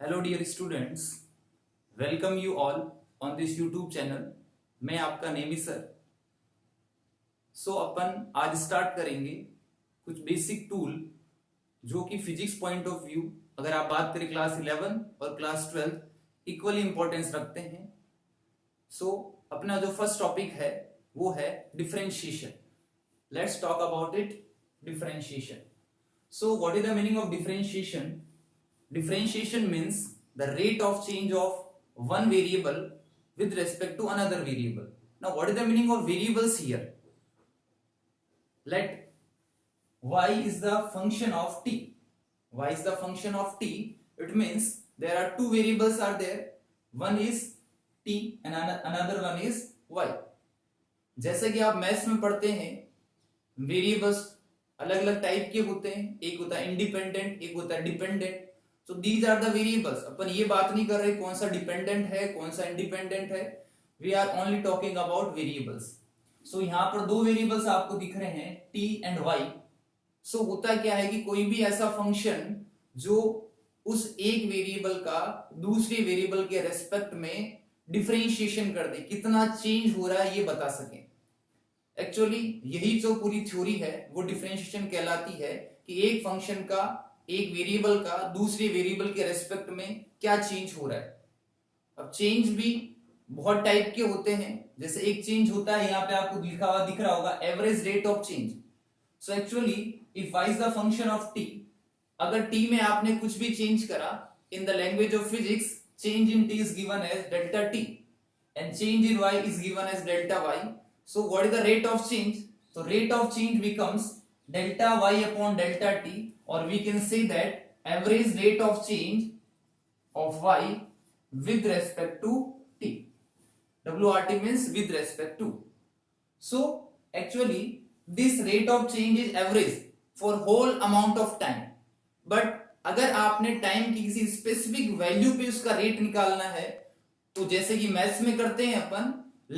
Hello dear students, welcome you all on this YouTube channel. मैं आपका Nemi sir. अपन आज start करेंगे कुछ बेसिक टूल जो कि फिजिक्स पॉइंट ऑफ व्यू, अगर आप बात करें क्लास 11 और क्लास 12 इक्वली इंपॉर्टेंस रखते हैं। अपना जो फर्स्ट टॉपिक है वो है differentiation. Let's talk about it. Differentiation. What is the meaning of differentiation? Differentiation means the rate of change of one variable with respect to another variable. Now, what is the meaning of variables here? Let y is the function of t. Y is the function of t. It means there are two variables are there. One is t and another one is y. जैसे कि आप maths में पढ़ते हैं, variables अलग अलग type के होते हैं। एक होता है इंडिपेंडेंट, एक होता है dependent. So these are the variables. अपन ये बात नहीं कर रहे कौन सा डिपेंडेंट है कौन सा इंडिपेंडेंट है। We are only talking about variables. So यहाँ पर दो वेरिएबल्स आपको दिख रहे हैं t एंड y. So होता क्या है कि कोई भी ऐसा फंक्शन जो उस एक वेरिएबल का दूसरे वेरिएबल के रेस्पेक्ट में डिफरेंशिएशन कर दे, कितना चेंज हो रहा है ये बता सके। एक्चुअली यही जो पूरी थ्योरी है वो डिफरेंशिएशन कहलाती है कि एक फंक्शन का, एक वेरिएबल का दूसरे वेरिएबल के रेस्पेक्ट में क्या चेंज हो रहा है। अब चेंज भी बहुत टाइप के होते हैं। जैसे एक चेंज होता है, यहाँ पे आपको लिखा हुआ दिख रहा होगा average rate of change. So actually if y is the function of t, अगर t में आपने कुछ भी चेंज करा, in the language of physics change in t is given as delta t and change in y is given as delta y. So what is the rate of change? तो rate of change becomes delta y upon delta t, or we can say that average rate of change of y with respect to t. WRT means with respect to. So actually this rate of change is average for whole amount of time. But अगर आपने time की किसी specific value पे उसका rate निकालना है, तो जैसे कि मैथ्स में करते हैं अपन,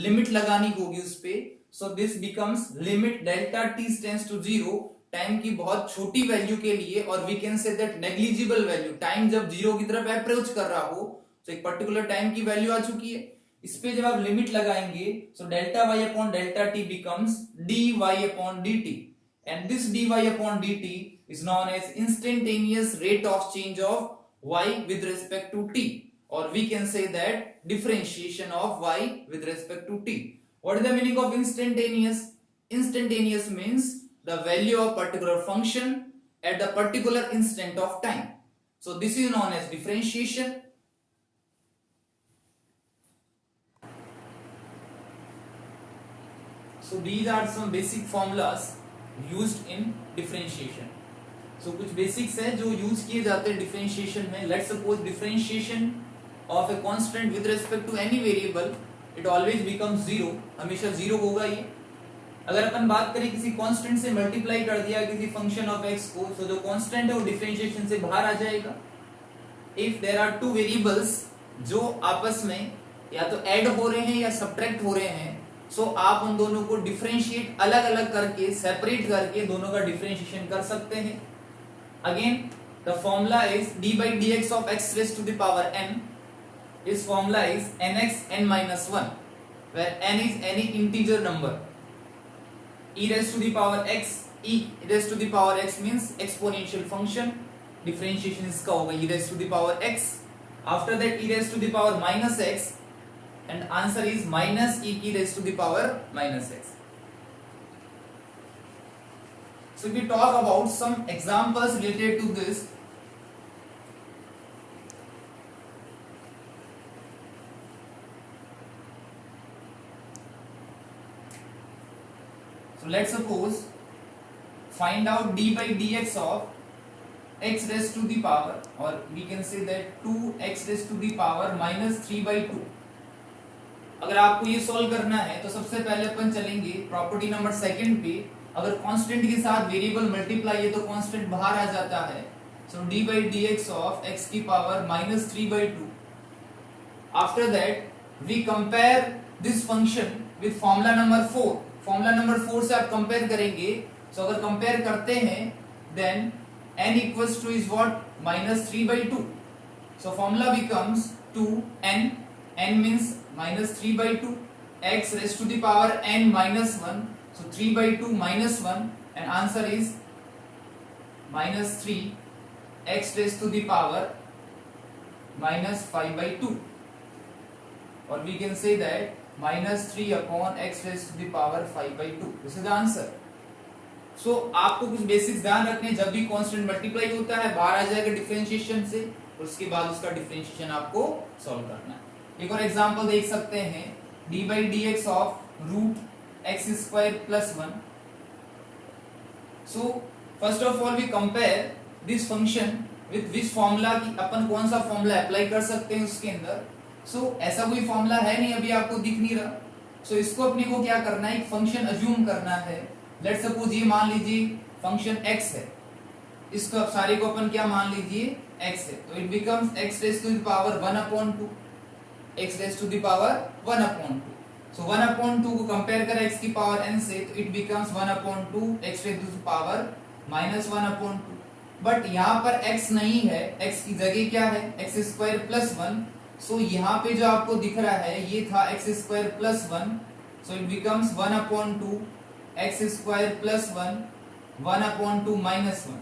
लिमिट लगानी होगी उस पे। So this becomes limit delta t tends to 0, time की बहुत छोटी वैल्यू के लिए, और we can say that negligible value, time जब जीरो की तरफ अप्रोच कर रहा हो, तो एक पर्टिकुलर टाइम की वैल्यू आ चुकी है। इस पे जब आप लिमिट लगाएंगे, so delta y upon delta t becomes dy upon dt, and this dy upon dt is known as instantaneous rate of change of y with respect to t, or we can say that differentiation of y with respect to t. What is the meaning of instantaneous? Instantaneous means the value of particular function at the particular instant of time. So this is known as differentiation. So these are some basic formulas used in differentiation. So कुछ basics है जो use किए जाते हैं differentiation में. Let's suppose differentiation of a constant with respect to any variable, it always becomes zero. हमेशा zero होगा ये। अगर अपन बात करें किसी कांस्टेंट से मल्टीप्लाई कर दिया किसी फंक्शन ऑफ x को, तो जो कांस्टेंट है वो डिफरेंशिएशन से बाहर आ जाएगा। If there are two variables जो आपस में या तो ऐड हो रहे हैं या सब्ट्रैक्ट हो रहे हैं, सो आप उन दोनों को डिफरेंशिएट अलग अलग करके, सेपरेट करके दोनों का डिफरेंशिएशन कर सकते हैं। Again the formula is d by dx of x raised to the power n. This formula is nx n minus 1, where n is any integer number. E raised to the power x, e raised to the power x means exponential function. Differentiation इसका होगा e raised to the power x. After that e raised to the power minus x, and answer is minus e raised to the power minus x. So if we talk about some examples related to this, so let's suppose find out d by dx of x raised to the power, or we can say that 2x raised to the power minus 3 by 2. अगर आपको ये solve करना है तो सबसे पहले अपन चलेंगे property number second पे। अगर कांस्टेंट के साथ वेरिएबल मल्टीप्लाई है तो कांस्टेंट बाहर आ जाता है। सो d by dx of x की power minus 3 by 2. After that we compare this function with formula number 4. Formula number 4 से आप कंपेयर करेंगे। सो अगर कंपेयर करते हैं then n equals to is what? -3/2. So formula becomes 2n, n means minus 3 by 2, x raised to the power n minus 1. So 3 by 2 minus 1, and answer is minus 3 x raised to the power minus 5 by 2. Or we can say that minus 3 upon x raised to the power 5 by 2. This is the answer. So आपको कुछ basics ध्यान रखने, जब भी constant multiply होता है बाहर आ जाएगा डिफरेंशिएशन से, और उसके बाद उसका डिफरेंशिएशन आपको सॉल्व करना है। एक और एग्जांपल देख सकते हैं, d by dx of root x square plus 1. So first of all we compare this function with which formula, कि अपन कौन सा फॉर्मूला अप्लाई कर सकते हैं उसके अंदर। So ऐसा कोई फॉर्मूला है नहीं, अभी आपको दिख नहीं रहा। So इसको अपने को क्या करना है, एक फंक्शन अज्यूम करना है। लेट सपोज ये मान लीजिए फंक्शन x है, इसको अब सारे को अपन क्या मान लीजिए x है, तो it becomes x raise to the power 1/2, x raise to the power 1/2। So 1/2 को कंपेयर करें x की पावर n से, तो it becomes 1/2 x raise to the power -1/2। But यहाँ पर x नहीं है, x की जगह क्या है, x स्क्वायर प्लस 1। सो यहाँ पे जो आपको दिख रहा है ये था x square plus 1, so it becomes 1/2 x square plus 1 1/2 minus 1।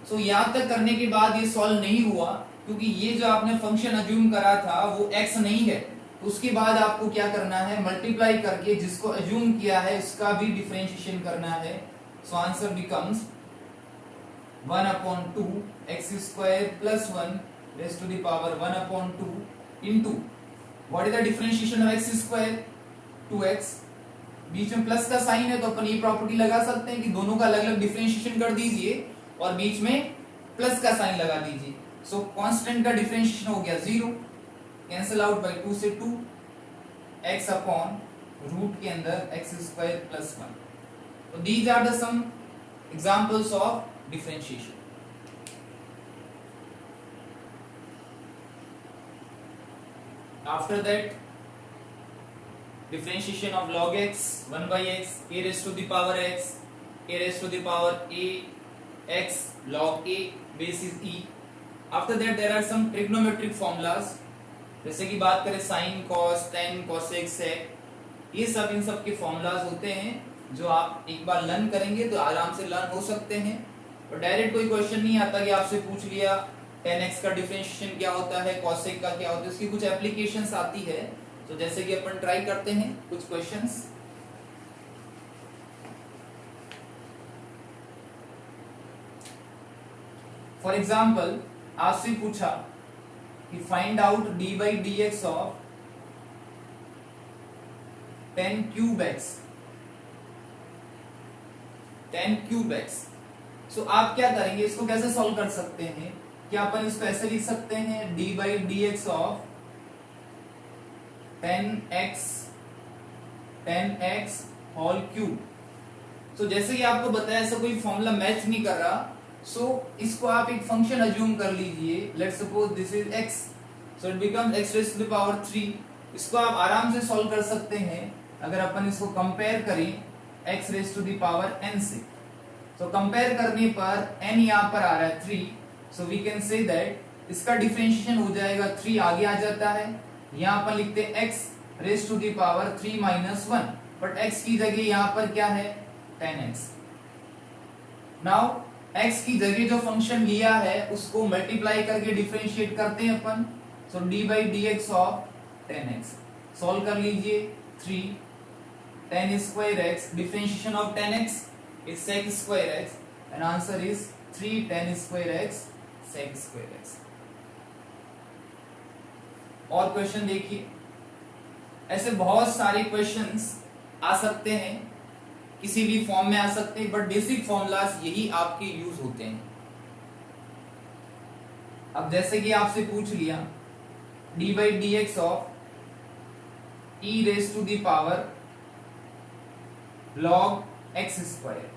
सो यहाँ तक करने के बाद ये सॉल्व नहीं हुआ, क्योंकि ये जो आपने फंक्शन अज्यूम करा था वो x नहीं है। तो उसके बाद आपको क्या करना है, मल्टीप्लाई करके जिसको अज्यूम किया है उसका भी डिफरेंशिएशन करना है। So answer becomes 1/2 x square plus 1 raise to the power 1/2 into what is the differentiation of x square, 2x। बीच में प्लस का साइन है तो अपन ये प्रॉपर्टी लगा सकते हैं कि दोनों का अलग अलग डिफरेंशिएशन कर दीजिए और बीच में प्लस का साइन लगा दीजिए। सो कांस्टेंट का डिफरेंशिएशन हो गया 0, कैंसिल आउट बाय 2 से 2, x अपॉन रूट के अंदर x स्क्वायर प्लस 1। तो these are the some examples of differentiation. After that differentiation of log x 1 by x a raised to the power x a raised to the power a x log a base is e. After that there are some trigonometric formulas, जैसे कि बात करें sin cos tan cosec sec, ये सब इन सब के formulas होते हैं जो आप एक बार लर्न करेंगे तो आराम से लर्न हो सकते हैं। और डायरेक्ट कोई क्वेश्चन नहीं आता कि आपसे पूछ लिया tan x का डिफरेंशिएशन क्या होता है, cosec का क्या होता है, इसकी कुछ एप्लीकेशंस आती है। तो जैसे कि अपन ट्राई करते हैं कुछ क्वेश्चंस। फॉर एग्जांपल आपसे पूछा कि find out d by dx of 10 cube x, 10 cube x। So आप क्या करेंगे, इसको कैसे सॉल्व कर सकते हैं, क्या अपन इसको ऐसे लिख सकते हैं d by dx of 10x whole cube. So जैसे कि आपको बताया ऐसा कोई फॉर्मूला मैच नहीं कर रहा, सो इसको आप एक फंक्शन अज्यूम कर लीजिए। Let's suppose this is x, so it becomes x raise to the power 3। इसको आप आराम से सॉल्व कर सकते हैं अगर अपन इसको कंपेयर करें x raise to the power n से। तो कंपेयर करने पर n यहाँ पर आ रहा है 3, so we can say that इसका डिफरेंशिएशन हो जाएगा 3 आगे आ जाता है, यहाँ पर लिखते हैं x raise to the power 3 minus 1, but x की जगह यहाँ पर क्या है 10x। नाउ x की जगह जो फंक्शन लिया है उसको मल्टीप्लाई करके डिफरेंशिएट करते हैं अपन। सो d by dx of 10x solve कर लीजिए, 3 10 square x, differentiation of 10x is sec square x, and answer is 3 10 square x sec square x। और क्वेश्चन देखिए, ऐसे बहुत सारे क्वेश्चंस आ सकते हैं, किसी भी फॉर्म में आ सकते हैं, बट बेसिक फॉर्मूलाज यही आपके यूज होते हैं। अब जैसे कि आपसे पूछ लिया d by dx of e raise to the power log x square,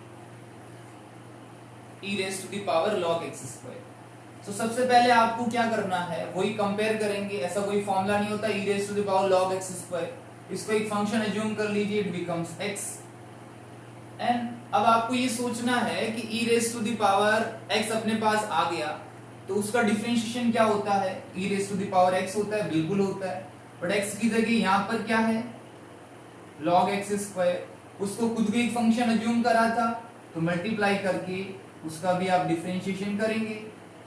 e raise to the power log x square. तो सबसे पहले आपको क्या करना है, वही कंपेयर करेंगे। ऐसा कोई फॉर्मूला नहीं होता e raise to the power log x square. इसको एक फंक्शन अज्यूम कर लीजिए, इट बिकम्स x। एंड अब आपको ये सोचना है कि e raise to the power x अपने पास आ गया, तो उसका डिफरेंशिएशन क्या होता है, e raise to the power x होता है, बिल्कुल होता है, बट x की जगह यहाँ पर क्या है log x स्क्वायर, उसको खुद भी एक फंक्शन अज्यूम करा था तो मल्टीप्लाई करके उसका भी आप डिफरेंशिएशन करेंगे.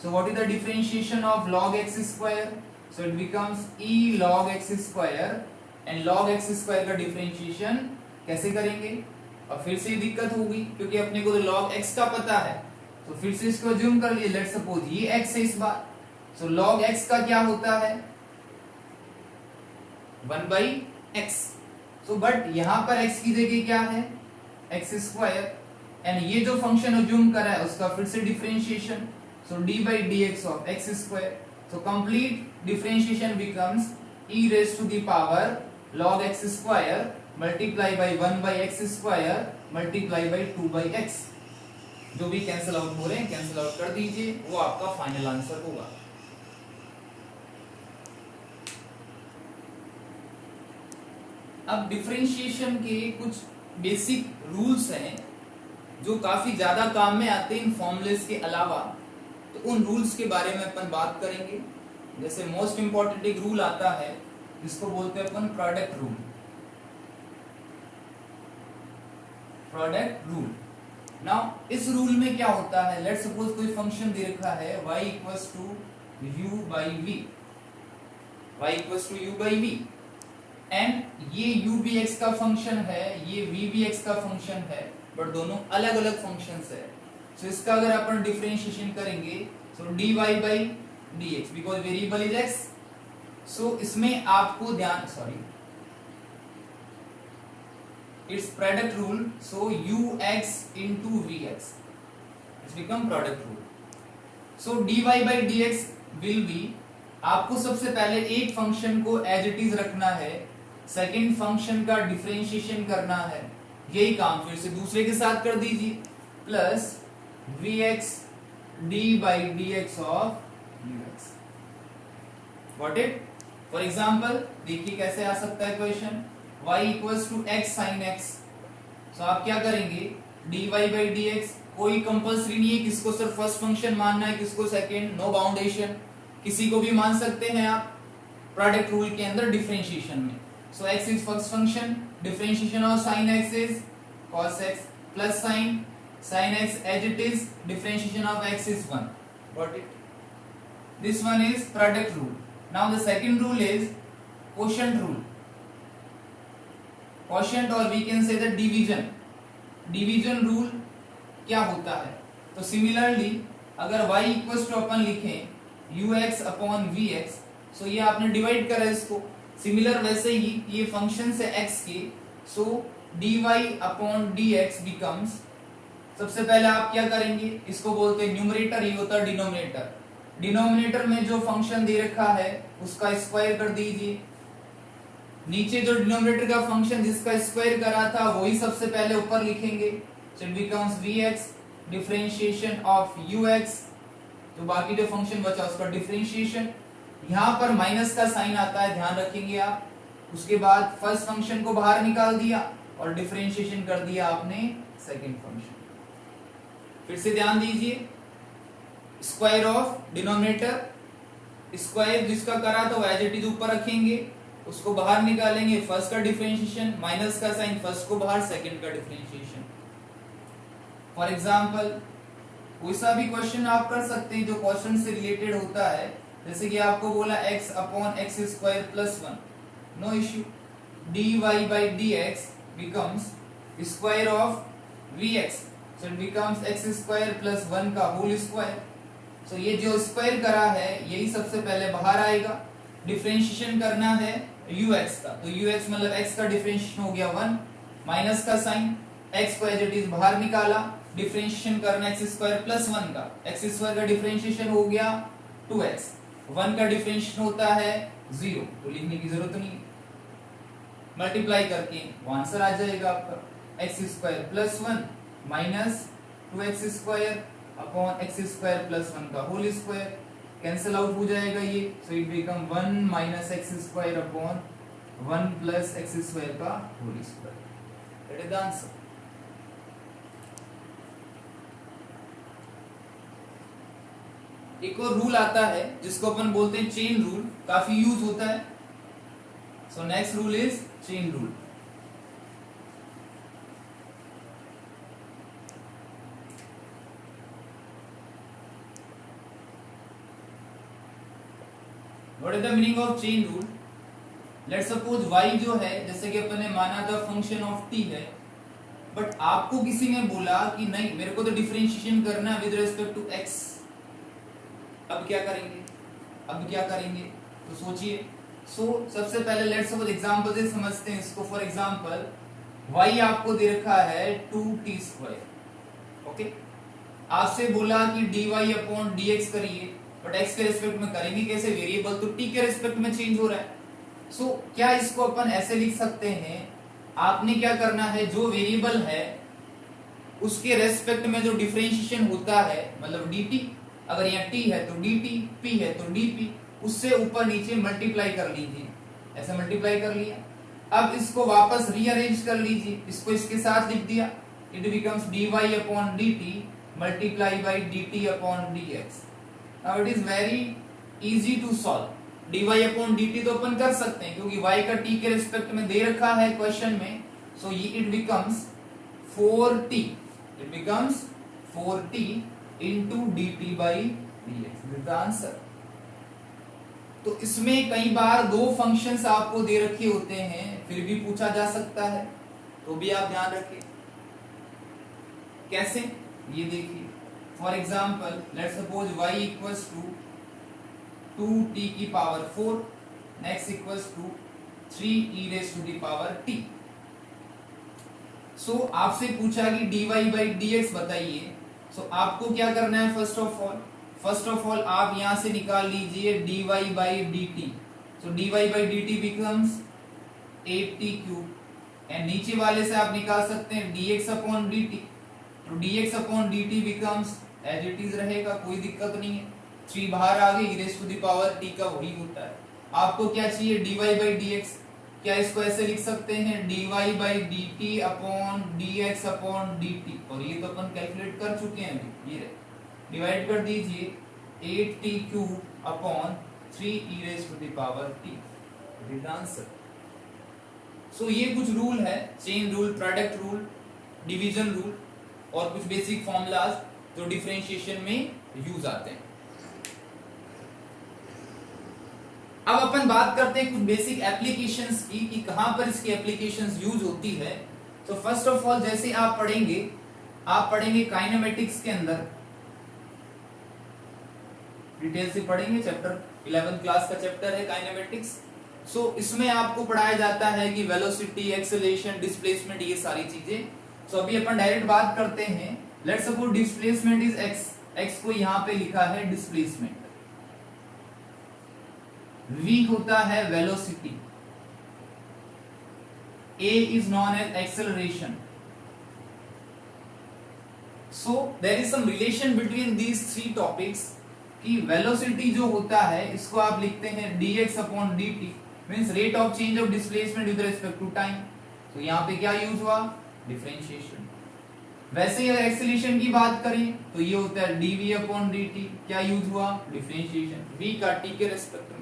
सो what is the differentiation of log x square, so it becomes e log x square, and log x square का डिफरेंशिएशन कैसे करेंगे, और फिर से दिक्कत होगी क्योंकि अपने को तो log x का पता है, तो फिर से इसको अज्यूम कर लिए, लेट्स सपोज ये x है इस बार, सो log x का क्या होता है 1/x. सो बट यहां पर x की जगह क्या है x स्क्वायर, एंड ये जो फंक्शन अज्यूम करा है उसका फिर से differentiation, so d/dx of x square. So complete differentiation becomes e raise to the power log x square multiply by 1/x square multiply by 2/x. जो भी कैंसिल आउट हो रहे हैं कैंसिल आउट कर दीजिए, वो आपका फाइनल आंसर होगा. अब डिफरेंशिएशन के कुछ बेसिक रूल्स हैं जो काफी ज्यादा काम में आते हैं इन फॉर्मूलेस के अलावा, तो उन रूल्स के बारे में अपन बात करेंगे. जैसे मोस्ट इंपॉर्टेंट एक रूल आता है जिसको बोलते हैं अपन product rule. Product rule. Now इस रूल में क्या होता है, लेट्स सपोज कोई फंक्शन दे रखा है y equals to u by v, y equals to u by v, and ये u भी x का फंक्शन है, ये v भी x का फंक्शन है, बट दोनों अलग अलग फंक्शंस है. सो इसका अगर अपन डिफरेंशिएशन करेंगे सो dy by dx because variable is x. सो इसमें आपको ध्यान, sorry, its product rule, so ux into vx it's become product rule. so dy by dx will be, आपको सबसे पहले एक फंक्शन को एज इट इज रखना है, सेकंड फंक्शन का डिफरेंशिएशन करना है, यही काम फिर से दूसरे के साथ कर दीजिए, plus vx d by dx of ux. Got it? For example देखिए कैसे आ सकता है question, y equals to x sin x. So आप क्या करेंगे dy by dx, कोई कंपल्सरी नहीं है किसको सिर्फ फर्स्ट फंक्शन मानना है किसको सेकंड, नो बाउंडेशन, किसी को भी मान सकते हैं आप प्रोडक्ट रूल के अंदर डिफरेंशिएशन में. So x is first function, differentiation of sin x is cos x plus sin x as it is, differentiation of x is 1. Got it? This one is product rule. Now the second rule is quotient rule. Quotient और we can say the division. Division rule क्या होता है, तो similarly अगर y equals to अपन लिखें ux upon vx, सो ये आपने divide करा इसको, सिमिलर वैसे ही ये फंक्शन से x के, सो dy अपॉन dx बिकम्स, सबसे पहले आप क्या करेंगे, इसको बोलते हैं न्यूमरेटर, ये होता है डिनोमिनेटर. डिनोमिनेटर में जो फंक्शन दे रखा है उसका स्क्वायर कर दीजिए, नीचे जो डिनोमिनेटर का फंक्शन जिसका स्क्वायर करा था वही सबसे पहले ऊपर लिखेंगे, सो it becomes vx differentiation of ux, तो बाकी जो फंक्शन बचा उसका डिफरेंशिएशन. यहाँ पर माइनस का साइन आता है, ध्यान रखेंगे आप. उसके बाद फर्स्ट फंक्शन को बाहर निकाल दिया और डिफरेंशिएशन कर दिया आपने सेकंड फंक्शन. फिर से ध्यान दीजिए, स्क्वायर ऑफ डिनोमिनेटर, स्क्वायर जिसका करा था वो एज इट इज ऊपर रखेंगे, उसको बाहर निकालेंगे, फर्स्ट का डिफरेंशिएशन, माइनस का साइन, फर्स्ट को बाहर सेकंड का डिफरेंशिएशन. फॉर एग्जांपल कोई सा भी क्वेश्चन आप कर सकते हैं जो क्वेश्चन से रिलेटेड होता है, जैसे कि आपको बोला x upon x square plus 1, no issue, dy by dx becomes square of vx, so it becomes x square plus 1 का होल स्क्वायर. सो ये जो स्क्वायर करा है यही सबसे पहले बाहर आएगा, डिफरेंशिएशन करना है ux का, तो ux मतलब x का डिफरेंशिएशन हो गया 1, माइनस का साइन, x को एज इट इज बाहर निकाला, डिफरेंशिएशन करना x स्क्वायर प्लस 1 का, x स्क्वायर का डिफरेंशिएशन हो गया 2x, 1 का डिफरेंशिएशन होता है 0, तो लिखने की जरूरत नहीं, मल्टीप्लाई करके वो आंसर आ जाएगा आपका x square plus 1 minus 2x square upon x square plus 1 का होल स्क्वायर, कैंसिल आउट हो जाएगा ये, so it become 1 minus x square upon 1 plus x square का whole square. That is the answer. एक और rule आता है जिसको अपन बोलते हैं चेन रूल, काफी यूज होता है. So next rule is chain rule. What is the meaning of chain rule? Let's suppose y जो है, जैसे कि अपन ने माना था फंक्शन ऑफ t है, बट आपको किसी ने बोला कि नहीं मेरे को तो डिफरेंशिएशन करना है विद रिस्पेक्ट टू x. अब क्या करेंगे? तो सोचिए. सबसे पहले लेट्स सपोज एग्जांपल से समझते हैं इसको. फॉर एग्जांपल y आपको दे रखा है 2t². ओके, आपसे बोला कि dy/dx करिए, बट x के रिस्पेक्ट में करेंगे कैसे? वेरिएबल तो t के रिस्पेक्ट में चेंज हो रहा है. क्या इसको अपन ऐसे लिख सकते हैं? आपने क्या करना है, जो वेरिएबल है उसके रेस्पेक्ट में जो डिफरेंशिएशन होता है, मतलब dt, अगर यहाँ t है तो dt, p है तो dp, उससे ऊपर नीचे मल्टीप्लाई कर लीजिए. ऐसे मल्टीप्लाई कर लिया. अब इसको वापस रीअरेंज कर लीजिए, इसको इसके साथ लिख दिया. It becomes dy/dt multiply by dt/dx. Now it is very easy to solve. dy/dt तो अपन कर सकते हैं क्योंकि y का t के रिस्पेक्ट में दे रखा है क्वेश्चन में. सो it becomes 4t. It becomes 4t into dt/dx. This the answer. तो इसमें कई बार दो फंक्शंस आपको दे रखे होते हैं, फिर भी पूछा जा सकता है, तो भी आप ध्यान रखें. कैसे? ये देखिए. For example let's suppose y equals to 2t की power 4, next equals to 3e⁻t. आपसे पूछा कि dy/dx बताइए. आपको क्या करना है? फर्स्ट ऑफ ऑल आप यहां से निकाल लीजिए dy/dt. dy/dt becomes 8t³ and नीचे वाले से आप निकाल सकते हैं dx/dt. तो dx/dt becomes as it is रहेगा, कोई दिक्कत नहीं है. 3 बाहर आ गई, e⁻t का वही होता है. आपको क्या चाहिए? dy/dx. क्या इसको ऐसे लिख सकते हैं? dy/dt upon dx/dt. और ये तो अपन कैलकुलेट कर चुके हैं अभी. ये डिवाइड कर दीजिए 8t³ अपॉन 3e⁻t. आंसर. ये कुछ रूल है, chain rule, product rule, division rule और कुछ बेसिक फॉर्मूलाज जो डिफरेंशिएशन में यूज आते हैं. अब अपन बात करते हैं कुछ बेसिक एप्लीकेशंस की कि कहां पर इसकी एप्लीकेशंस यूज होती है. तो फर्स्ट ऑफ ऑल जैसे आप पढ़ेंगे काइनेमेटिक्स के अंदर, डिटेल से पढ़ेंगे. चैप्टर 11th क्लास का चैप्टर है काइनेमेटिक्स. इसमें आपको पढ़ाया जाता है कि वेलोसिटी, एक्सेलरेशन, डिस्प्लेसमेंट, ये सारी चीजें. अभी अपन डायरेक्ट बात करते हैं. Let's suppose displacement is x को यहां पे लिखा है डिस्प्लेसमेंट. v होता है velocity. a is known as acceleration. There is some relation between these three topics. कि वेलोसिटी जो होता है इसको आप लिखते हैं dx/dt, means rate of change of displacement with respect to time. तो यहाँ पे क्या यूज हुआ? डिफरेंशिएशन. वैसे ही अगर एक्सेलरेशन की बात करें तो ये होता है dv/dt. क्या यूज हुआ? डिफरेंशिएशन, v का t के रिस्पेक्ट में.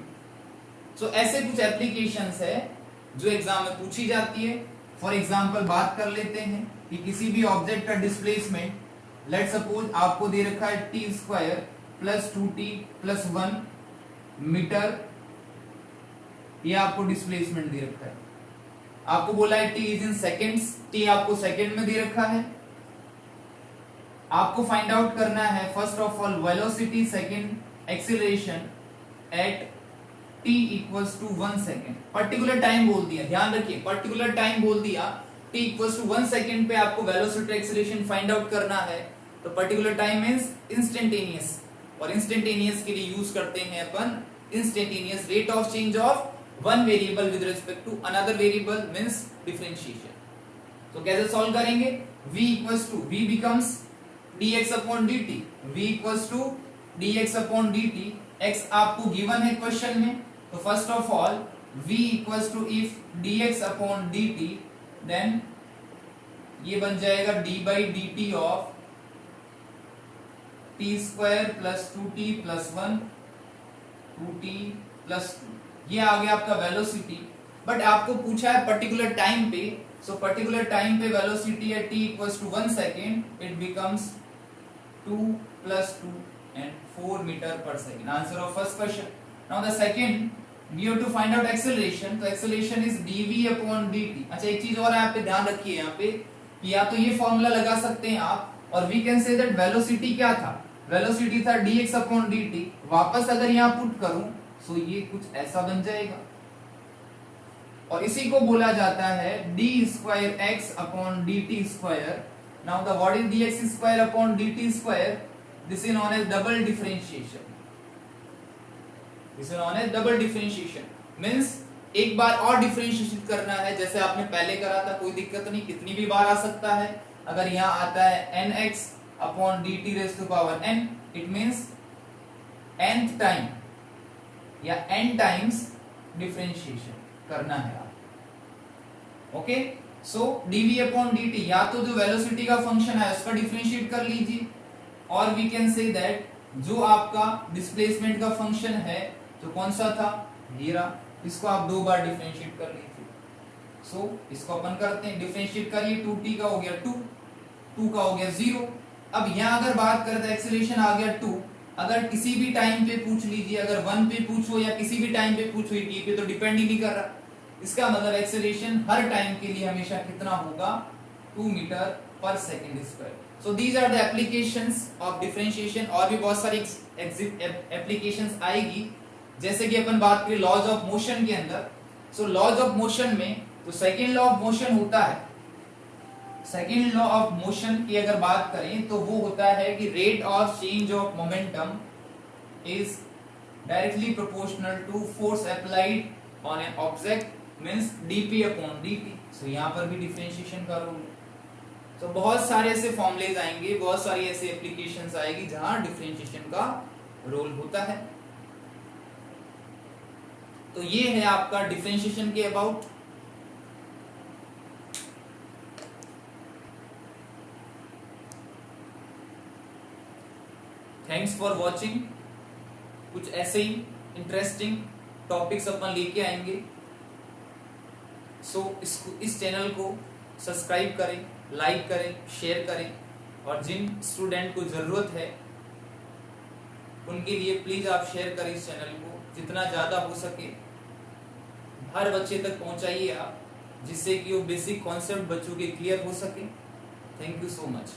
ऐसे कुछ एप्लीकेशंस है जो एग्जाम में पूछी जाती है. फॉर एग्जांपल बात कर लेते हैं कि किसी भी ऑब्जेक्ट का डिस्प्लेसमेंट, लेट्स सपोज आपको दे रखा है t² + 2t + 1 मीटर. ये आपको डिस्प्लेसमेंट दे रखा है. आपको बोला है t is in seconds. t आपको सेकेंड में दे रखा है. आपको फाइंड आउट करना है first of all velocity, second acceleration at t = 1 second. Particular time बोल दिया, ध्यान रखिए, पर्टिकुलर टाइम बोल दिया. t = 1 सेकेंड पे आपको वेलोसिटी, एक्सीलरेशन फाइंड आउट करना है. तो पर्टिकुलर टाइम मींस इंस्टेंटेनियस, और इंस्टेंटेनियस के लिए यूज करते हैं अपन instantaneous rate of change of one variable with respect to another variable means differentiation. तो कैसे सॉल्व करेंगे? v becomes dx/dt. v = dx/dt. x आपको गिवन है क्वेश्चन में. तो first of all v = if dx/dt, then ये बन जाएगा d/dt of t square plus 2t plus 1 2t plus 2, ये आ गया आपका वेलोसिटी। बट आपको पूछा है पर्टिकुलर टाइम पे, सो पर्टिकुलर टाइम पे वेलोसिटी है t equals to 1 second, it becomes 2 plus 2 and 4 meter per second. Answer of first question. Now the second, we have to find out acceleration. तो acceleration is dv upon dt. अच्छा एक चीज और आप पे ध्यान रखिए यहाँ पे कि या तो ये फॉर्मूला लगा सकते हैं आप, और we can say that velocity क्या था, velocity था dx upon dt। वापस अगर यहाँ पुट करूं तो ये कुछ ऐसा बन जाएगा, और इसी को बोला जाता है d square x upon dt square। Now the what is dx square upon dt square? This is known as double differentiation. This is known as double differentiation. Means एक बार और डिफरेंशिएट करना है, जैसे आपने पहले करा था, कोई दिक्कत नहीं, कितनी भी बार आ सकता है। अगर यहाँ आता है nx upon dt raised to power n, it means nth time या n टाइम्स डिफरेंशिएशन करना है आप। ओके, सो dv अपॉन dt, या तो जो वेलोसिटी का फंक्शन है उसका डिफरेंशिएट कर लीजिए, और वी कैन से दैट जो आपका डिस्प्लेसमेंट का फंक्शन है तो कौन सा था, हीरा, इसको आप दो बार डिफरेंशिएट कर लीजिए। सो इसको अपन करते हैं, डिफरेंशिएट करिए, 2t का हो गया 2, 2 का हो गया 0। अब यहाँ अगर बात करते हैं एक्सेलरेशन आ गया 2, अगर किसी भी टाइम पे पूछ लीजिए, अगर 1 पे पूछो या किसी भी टाइम पे पूछो, t पे तो डिपेंड ही नहीं कर रहा, इसका मतलब एक्सेलरेशन हर टाइम के लिए हमेशा कितना होगा, 2 metre per second square. So these are the applications of differentiation. और भी बहुत सारी एप्लीकेशंस आएगी, जैसे कि अपन बात करें लॉज ऑफ मोशन के अंदर। सो लॉज ऑफ मोशन में तो सेकेंड लॉ ऑफ मोशन होता है, सेकेंड लॉ ऑफ मोशन की अगर बात करें तो वो होता है कि rate of change of momentum is directly proportional to force applied on an object, means dp upon dt। सो यहाँ पर भी डिफरेंशिएशन का रोल है। तो बहुत सारे ऐसे फॉर्मूलेज आएंगे, बहुत सारी ऐसे एप्लीकेशंस आएगी जहां डिफरेंशिएशन का रोल होता है। तो ये है आपका डिफरेंशिएशन के अबाउट। Thanks for watching. कुछ ऐसे ही इंटरेस्टिंग टॉपिक्स अपन लेके आएंगे। सो इस चैनल को सब्सक्राइब करें, लाइक करें, शेयर करें, और जिन स्टूडेंट को जरूरत है उनके लिए प्लीज आप शेयर करें इस चैनल को, जितना ज्यादा हो सके हर बच्चे तक पहुंचाइए आप, जिससे कि वो बेसिक कॉन्सेप्ट बच्चों के क्लियर हो सके। Thank you so much.